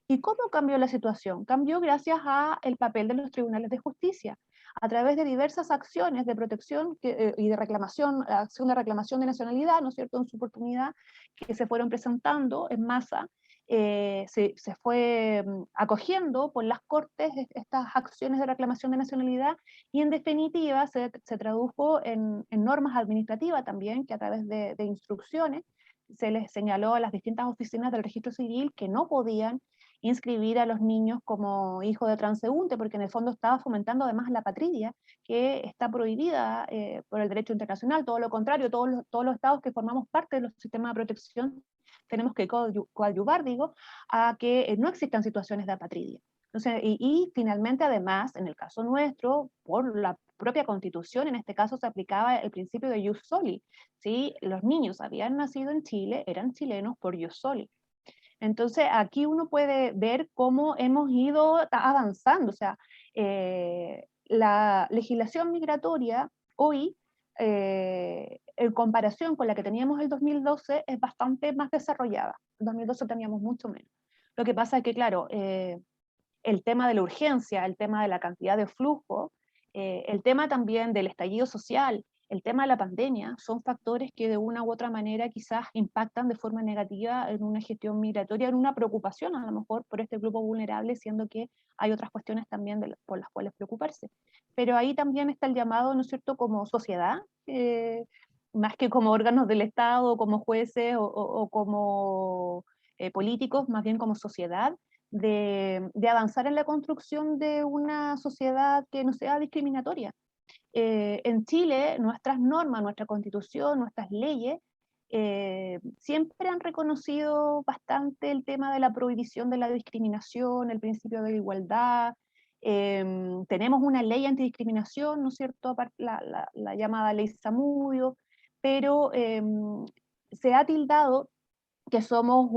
¿Y cómo cambió la situación? Cambió gracias al papel de los tribunales de justicia, a través de diversas acciones de protección y de reclamación, acción de reclamación de nacionalidad, ¿no es cierto?, en su oportunidad, que se fueron presentando en masa, se fue acogiendo por las Cortes estas acciones de reclamación de nacionalidad, y en definitiva se tradujo en normas administrativas también, que a través de instrucciones se les señaló a las distintas oficinas del registro civil que no podían inscribir a los niños como hijos de transeúnte, porque en el fondo estaba fomentando además la patridia, que está prohibida por el derecho internacional. Todo lo contrario, todos los estados que formamos parte de los sistemas de protección tenemos que coadyuvar, digo, a que no existan situaciones de apatridia. Entonces, y finalmente, además, en el caso nuestro, por la propia Constitución, en este caso se aplicaba el principio de ius soli. ¿Sí? Los niños habían nacido en Chile, eran chilenos por ius soli. Entonces, aquí uno puede ver cómo hemos ido avanzando. O sea, la legislación migratoria hoy, en comparación con la que teníamos en el 2012, es bastante más desarrollada. En 2012 teníamos mucho menos. Lo que pasa es que, claro, el tema de la urgencia, el tema de la cantidad de flujo, el tema también del estallido social, el tema de la pandemia, son factores que de una u otra manera quizás impactan de forma negativa en una gestión migratoria, en una preocupación a lo mejor por este grupo vulnerable, siendo que hay otras cuestiones también por las cuales preocuparse. Pero ahí también está el llamado, ¿no es cierto?, como sociedad, más que como órganos del Estado, como jueces o como políticos, más bien como sociedad, de avanzar en la construcción de una sociedad que no sea discriminatoria. En Chile, nuestras normas, nuestra constitución, nuestras leyes, siempre han reconocido bastante el tema de la prohibición de la discriminación, el principio de la igualdad. Tenemos una ley antidiscriminación, ¿no es cierto?, la llamada ley Zamudio, pero se ha tildado que somos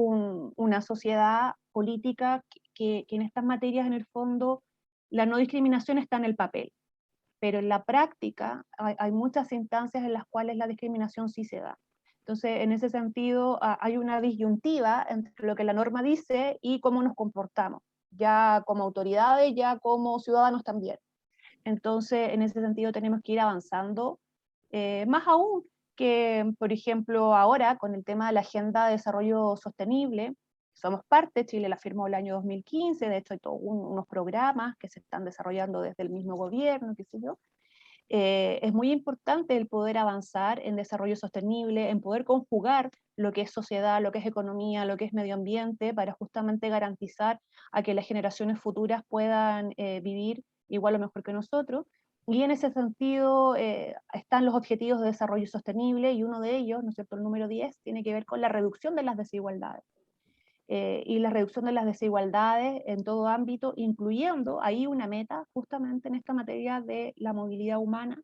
una sociedad política que en estas materias, en el fondo, la no discriminación está en el papel, pero en la práctica hay muchas instancias en las cuales la discriminación sí se da. Entonces, en ese sentido, hay una disyuntiva entre lo que la norma dice y cómo nos comportamos, ya como autoridades, ya como ciudadanos también. Entonces, en ese sentido tenemos que ir avanzando, más aún que, por ejemplo, ahora con el tema de la Agenda de Desarrollo Sostenible, somos parte, Chile la firmó el año 2015, de hecho hay todos unos programas que se están desarrollando desde el mismo gobierno, qué sé yo. Es muy importante el poder avanzar en desarrollo sostenible, en poder conjugar lo que es sociedad, lo que es economía, lo que es medio ambiente, para justamente garantizar a que las generaciones futuras puedan vivir igual o mejor que nosotros. Y en ese sentido están los objetivos de desarrollo sostenible, y uno de ellos, ¿no es cierto?, el número 10, tiene que ver con la reducción de las desigualdades. Y la reducción de las desigualdades en todo ámbito, incluyendo ahí una meta justamente en esta materia de la movilidad humana,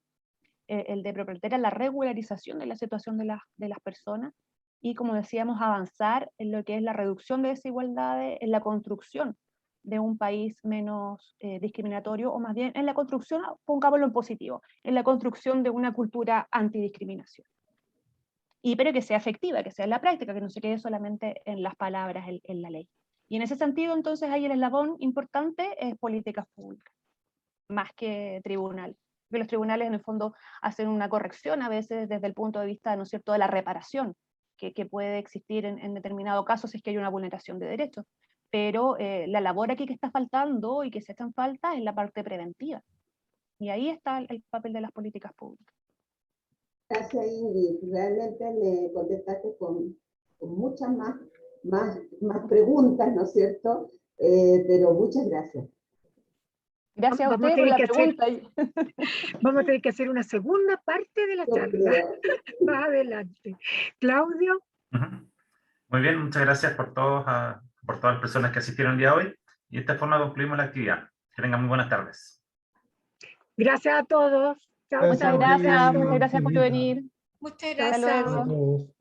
el de propender a la regularización de la situación de las personas, y como decíamos, avanzar en lo que es la reducción de desigualdades, en la construcción de un país menos discriminatorio, o más bien en la construcción, pongámoslo en positivo, en la construcción de una cultura antidiscriminación. Pero que sea efectiva, que sea en la práctica, que no se quede solamente en las palabras, en la ley. Y en ese sentido, entonces, ahí el eslabón importante es políticas públicas, más que tribunal. Porque los tribunales, en el fondo, hacen una corrección a veces desde el punto de vista, ¿no es cierto?, de la reparación que puede existir en determinado caso si es que hay una vulneración de derechos. Pero la labor aquí que está faltando y que se echa en falta es la parte preventiva. Y ahí está el papel de las políticas públicas. Gracias, Ingrid. Realmente me contestaste con muchas más preguntas, ¿no es cierto? Pero muchas gracias. Gracias a ustedes por la pregunta. Vamos a tener que hacer una segunda parte de la charla. Más adelante. Claudio. Muy bien, muchas gracias por todas las personas que asistieron el día de hoy. Y de esta forma concluimos la actividad. Que tengan muy buenas tardes. Gracias a todos. Chao, Muchas gracias por venir. Muchas gracias. Hasta luego.